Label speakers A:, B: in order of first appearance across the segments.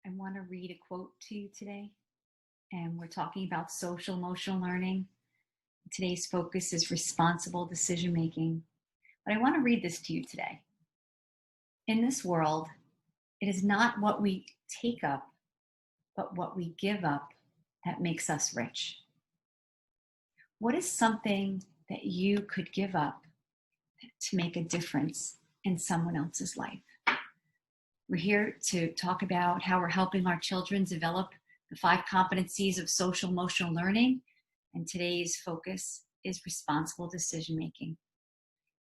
A: I want to read a quote to you today, and we're talking about social emotional learning. Today's focus is responsible decision making. But I want to read this to you today. In this world, it is not what we take up, but what we give up that makes us rich. What is something that you could give up to make a difference in someone else's life? We're here to talk about how we're helping our children develop the 5 competencies of social emotional learning. And today's focus is responsible decision making.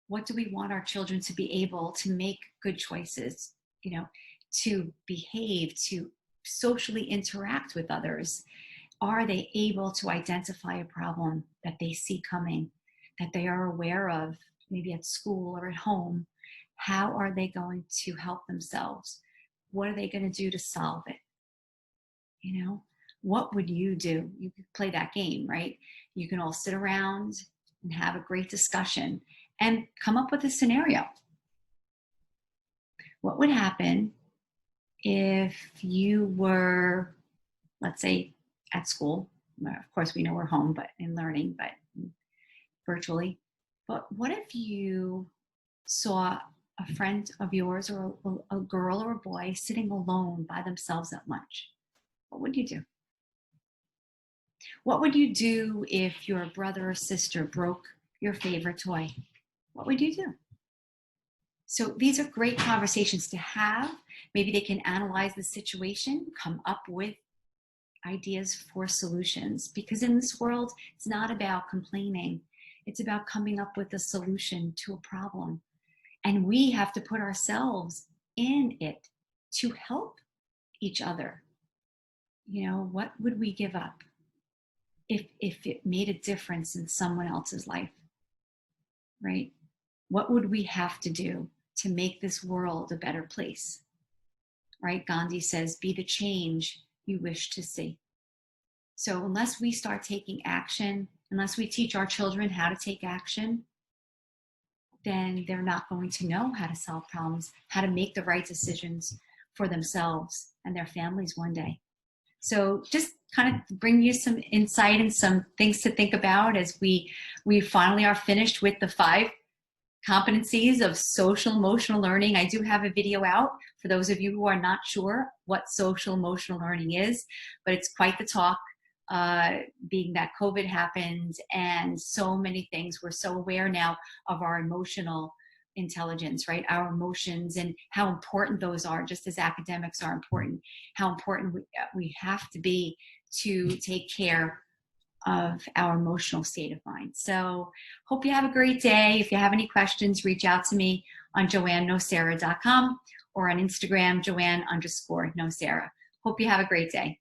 A: What do we want our children to be able to make good choices, to behave, to socially interact with others? Are they able to identify a problem that they see coming, that they are aware of, maybe at school or at home? How are they going to help themselves? What are they going to do to solve it? What would you do? You could play that game, right? You can all sit around and have a great discussion and come up with a scenario. What would happen if you were, let's say, at school? Of course, we know we're home, but in learning, but virtually. But what if you saw a friend of yours or a girl or a boy sitting alone by themselves at lunch? What would you do? What would you do if your brother or sister broke your favorite toy? What would you do? So these are great conversations to have. Maybe they can analyze the situation, come up with ideas for solutions, because in this world, it's not about complaining. It's about coming up with a solution to a problem. And we have to put ourselves in it to help each other. What would we give up if it made a difference in someone else's life, right? What would we have to do to make this world a better place, right? Gandhi says, be the change you wish to see. So unless we start taking action, unless we teach our children how to take action, then they're not going to know how to solve problems, how to make the right decisions for themselves and their families one day. So just kind of bring you some insight and some things to think about as we finally are finished with the 5 competencies of social emotional learning. I do have a video out for those of you who are not sure what social emotional learning is, but it's quite the talk. Being that COVID happened and so many things, we're so aware now of our emotional intelligence, right? Our emotions and how important those are, just as academics are important, how important we have to be to take care of our emotional state of mind. So hope you have a great day. If you have any questions, reach out to me on joannenocera.com or on Instagram, Joanne_Nocera. Hope you have a great day.